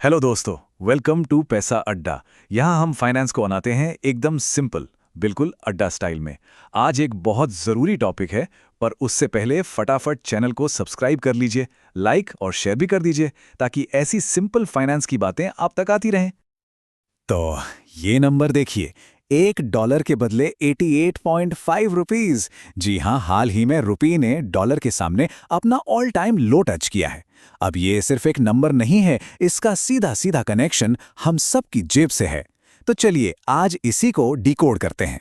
Hello दोस्तों, welcome to पैसा अड्डा। यहाँ हम फाइनेंस को बनाते हैं एकदम सिंपल, बिल्कुल अड्डा स्टाइल में। आज एक बहुत ज़रूरी टॉपिक है, पर उससे पहले फटाफट चैनल को सब्सक्राइब कर लीजिए, लाइक और शेयर भी कर दीजिए, ताकि ऐसी सिंपल फाइनेंस की बातें आप तक आती रहें। तो ये नंबर देखिए, $1 के बदले 88.5 रुपीज। जी हाँ, हाल ही में रुपये ने डॉलर के सामने अपना ऑल टाइम लो टच किया है। अब ये सिर्फ एक नंबर नहीं है, इसका सीधा सीधा कनेक्शन हम सब की जेब से है। तो चलिए आज इसी को डिकोड करते हैं।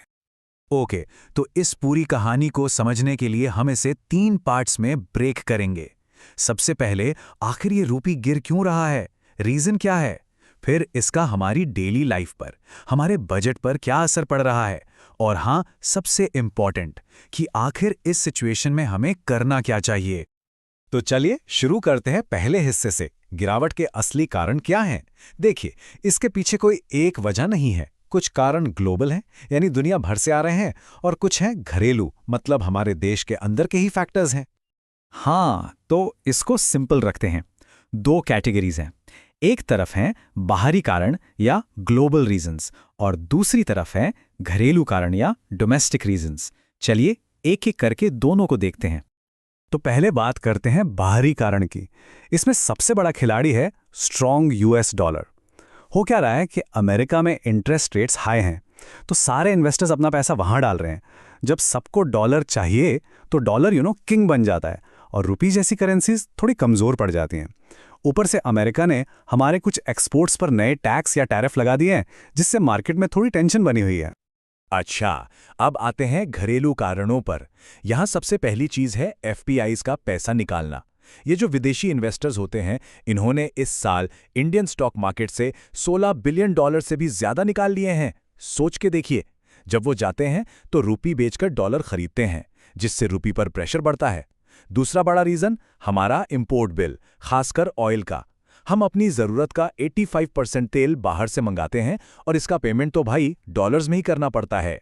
ओके, तो इस पूरी कहानी को समझने के लिए हम इसे 3 पार्ट्स में ब्रेक करेंगे। सबसे पहले, आखिर ये रूपी गिर क्यों रहा है, रीजन क्या है। फिर इसका हमारी डेली लाइफ पर, हमारे बजट पर क्या असर पड़ रहा है। और हाँ, सबसे इंपॉर्टेंट कि आखिर इस सिचुएशन में हमें करना क्या चाहिए। तो चलिए शुरू करते हैं पहले हिस्से से। गिरावट के असली कारण क्या हैं? देखिए, इसके पीछे कोई एक वजह नहीं है। कुछ कारण ग्लोबल हैं, यानी दुनिया भर से आ रहे हैं, और कुछ हैं घरेलू, मतलब हमारे देश के अंदर के ही फैक्टर्स हैं। हाँ, तो इसको सिंपल रखते हैं। 2 कैटेगरीज हैं। एक तरफ हैं बाहरी कारण या ग्लोबल रीजंस, और दूसरी तरफ हैं घरेलू कारण या डोमेस्टिक रीजंस। चलिए एक एक करके दोनों को देखते हैं। तो पहले बात करते हैं बाहरी कारण की। इसमें सबसे बड़ा खिलाड़ी है स्ट्रॉन्ग यूएस डॉलर। हो क्या रहा है कि अमेरिका में इंटरेस्ट रेट्स हाई हैं, तो सारे इन्वेस्टर्स अपना पैसा वहां डाल रहे हैं। जब सबको डॉलर चाहिए तो डॉलर किंग बन जाता है, और रुपी जैसी करेंसीज थोड़ी कमजोर पड़ जाती हैं। ऊपर से अमेरिका ने हमारे कुछ एक्सपोर्ट्स पर नए टैक्स या टैरिफ लगा दिए हैं, जिससे मार्केट में थोड़ी टेंशन बनी हुई है। अच्छा, अब आते हैं घरेलू कारणों पर। यहां सबसे पहली चीज है एफपीआईज का पैसा निकालना। ये जो विदेशी इन्वेस्टर्स होते हैं, इन्होंने इस साल इंडियन स्टॉक मार्केट से $16 बिलियन से भी ज्यादा निकाल लिए हैं। सोच के देखिए, जब वो जाते हैं तो रुपी बेचकर डॉलर खरीदते हैं, जिससे रुपी पर प्रेशर बढ़ता है। दूसरा बड़ा रीजन हमारा इंपोर्ट बिल, खासकर ऑयल का। हम अपनी जरूरत का 85% तेल बाहर से मंगाते हैं, और इसका पेमेंट तो भाई डॉलर्स में ही करना पड़ता है।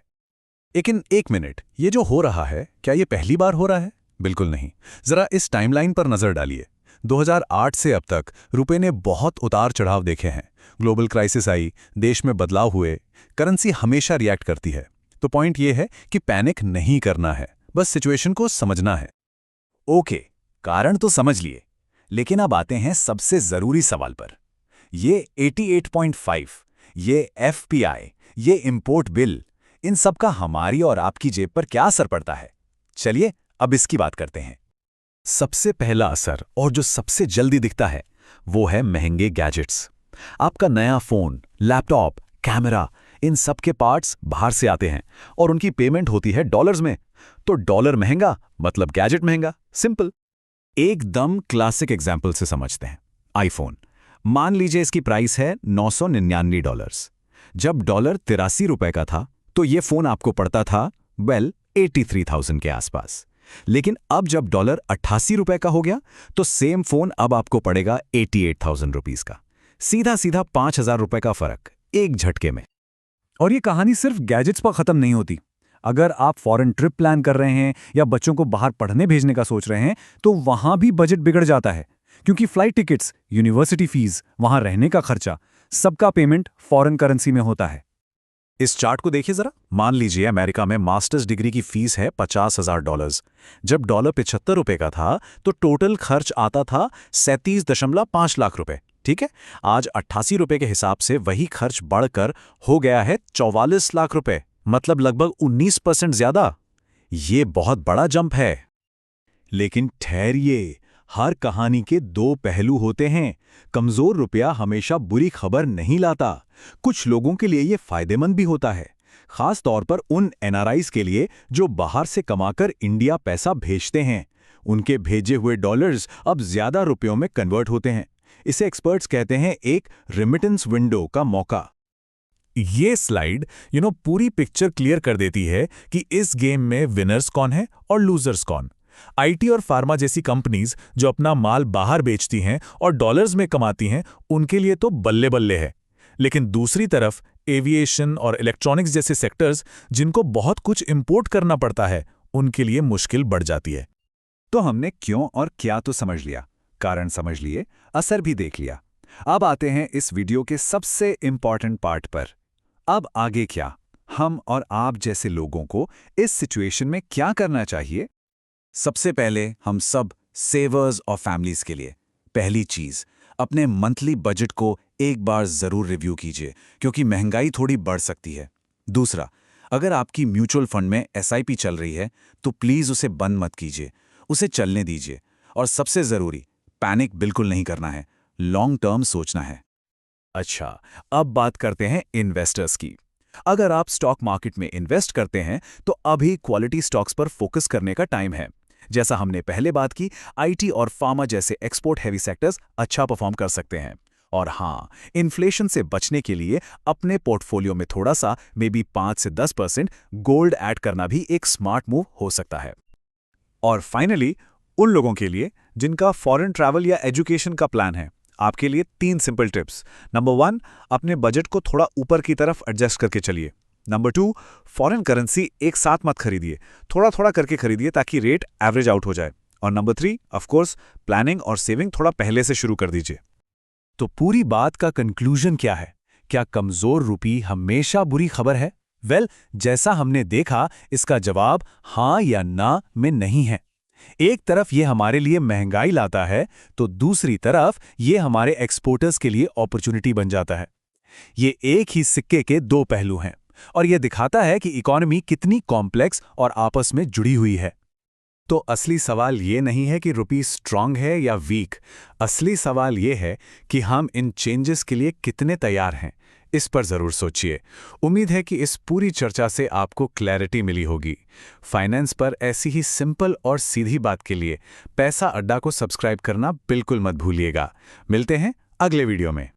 लेकिन एक मिनट, ये जो हो रहा है, क्या ये पहली बार हो रहा है? बिल्कुल नहीं। जरा इस टाइमलाइन पर नजर डालिए। 2008 से अब तक रुपए ने बहुत उतार चढ़ाव देखे हैं। ग्लोबल क्राइसिस आई, देश में बदलाव हुए, करेंसी हमेशा रिएक्ट करती है। तो पॉइंट ये है कि पैनिक नहीं करना है, बस सिचुएशन को समझना है। ओके, कारण तो समझ लिए, लेकिन अब आते हैं सबसे जरूरी सवाल पर। ये 88.5, ये एफपीआई, ये इंपोर्ट बिल, इन सब का हमारी और आपकी जेब पर क्या असर पड़ता है? चलिए अब इसकी बात करते हैं। सबसे पहला असर, और जो सबसे जल्दी दिखता है, वो है महंगे गैजेट्स। आपका नया फोन, लैपटॉप, कैमरा, इन सब के पार्ट्स बाहर से आते हैं, और उनकी पेमेंट होती है डॉलर्स में। तो डॉलर महंगा मतलब गैजेट महंगा, सिंपल। एकदम क्लासिक एग्जाम्पल से समझते हैं। आईफोन, मान लीजिए इसकी प्राइस है $999। जब डॉलर 83 रुपए का था, तो ये फोन आपको पड़ता था 83,000 के आसपास। लेकिन अब जब डॉलर 88 रुपए का हो गया, तो सेम फोन अब आपको पड़ेगा 88,000 रुपीज का। सीधा सीधा 5,000 रुपए का फर्क एक झटके में। और ये कहानी सिर्फ गैजेट्स पर खत्म नहीं होती। अगर आप फॉरेन ट्रिप प्लान कर रहे हैं या बच्चों को बाहर पढ़ने भेजने का सोच रहे हैं, तो वहां भी बजट बिगड़ जाता है, क्योंकि फ्लाइट टिकट्स, यूनिवर्सिटी फीस, वहां रहने का खर्चा, सबका पेमेंट फॉरेन करेंसी में होता है। इस चार्ट को देखिए जरा। मान लीजिए अमेरिका में मास्टर्स डिग्री की फीस है $50,000। जब डॉलर 75 रुपए का था, तो टोटल खर्च आता था 37.5 लाख रुपए। ठीक है, आज 88 रुपए के हिसाब से वही खर्च बढ़कर हो गया है 44 लाख रुपए, मतलब लगभग 19% ज्यादा। ये बहुत बड़ा जंप है। लेकिन ठहरिए, हर कहानी के 2 पहलू होते हैं। कमजोर रुपया हमेशा बुरी खबर नहीं लाता। कुछ लोगों के लिए ये फायदेमंद भी होता है, खास तौर पर उन एनआरआईज के लिए जो बाहर से कमाकर इंडिया पैसा भेजते हैं। उनके भेजे हुए डॉलर्स अब ज्यादा रुपयों में कन्वर्ट होते हैं। इसे एक्सपर्ट्स कहते हैं एक रेमिटेंस विंडो का मौका। ये स्लाइड पूरी पिक्चर क्लियर कर देती है कि इस गेम में विनर्स कौन है और लूजर्स कौन। आईटी और फार्मा जैसी कंपनीज जो अपना माल बाहर बेचती हैं और डॉलर्स में कमाती हैं, उनके लिए तो बल्ले बल्ले है। लेकिन दूसरी तरफ एविएशन और इलेक्ट्रॉनिक्स जैसे सेक्टर्स, जिनको बहुत कुछ इंपोर्ट करना पड़ता है, उनके लिए मुश्किल बढ़ जाती है। तो हमने क्यों और क्या तो समझ लिया, कारण समझ लिए, असर भी देख लिया। अब आते हैं इस वीडियो के सबसे इम्पॉर्टेंट पार्ट पर। अब आगे क्या? हम और आप जैसे लोगों को इस सिचुएशन में क्या करना चाहिए? सबसे पहले हम सब सेवर्स और फैमिलीज के लिए पहली चीज, अपने मंथली बजट को एक बार जरूर रिव्यू कीजिए, क्योंकि महंगाई थोड़ी बढ़ सकती है। दूसरा, अगर आपकी म्यूचुअल फंड में एसआईपी चल रही है तो प्लीज उसे बंद मत कीजिए, उसे चलने दीजिए। और सबसे जरूरी, पैनिक बिल्कुल नहीं करना है, लॉन्ग टर्म सोचना है। अच्छा, अब बात करते हैं इन्वेस्टर्स की। अगर आप स्टॉक मार्केट में इन्वेस्ट करते हैं तो अभी क्वालिटी स्टॉक्स पर फोकस करने का टाइम है। जैसा हमने पहले बात की, आईटी और फार्मा जैसे एक्सपोर्ट हैवी सेक्टर्स अच्छा परफॉर्म कर सकते हैं। और हाँ, इन्फ्लेशन से बचने के लिए अपने पोर्टफोलियो में थोड़ा सा, मे बी 5 से 10% गोल्ड ऐड करना भी एक स्मार्ट मूव हो सकता है। और फाइनली, उन लोगों के लिए जिनका फॉरेन ट्रैवल या एजुकेशन का प्लान है, आपके लिए 3 सिंपल टिप्स। नंबर 1, अपने बजट को थोड़ा ऊपर की तरफ एडजस्ट करके चलिए। नंबर 2, फॉरेन करेंसी एक साथ मत खरीदिए, थोड़ा थोड़ा करके खरीदिए ताकि रेट एवरेज आउट हो जाए। और नंबर 3, ऑफ कोर्स, प्लानिंग और सेविंग थोड़ा पहले से शुरू कर दीजिए। तो पूरी बात का कंक्लूजन क्या है? क्या कमजोर रुपी हमेशा बुरी खबर है? जैसा हमने देखा, इसका जवाब हाँ या ना में नहीं है। एक तरफ ये हमारे लिए महंगाई लाता है, तो दूसरी तरफ ये हमारे एक्सपोर्टर्स के लिए अपॉर्चुनिटी बन जाता है। ये एक ही सिक्के के 2 पहलू हैं, और ये दिखाता है कि इकोनॉमी कितनी कॉम्प्लेक्स और आपस में जुड़ी हुई है। तो असली सवाल ये नहीं है कि रुपी स्ट्रांग है या वीक। असली सवाल ये है कि हम इन चेंजेस के लिए कितने तैयार हैं। इस पर ज़रूर सोचिए। उम्मीद है कि इस पूरी चर्चा से आपको क्लैरिटी मिली होगी। फाइनेंस पर ऐसी ही सिंपल और सीधी बात के लिए पैसा अड्डा को सब्सक्राइब करना बिल्कुल मत भूलिएगा। मिलते हैं अगले वीडियो में।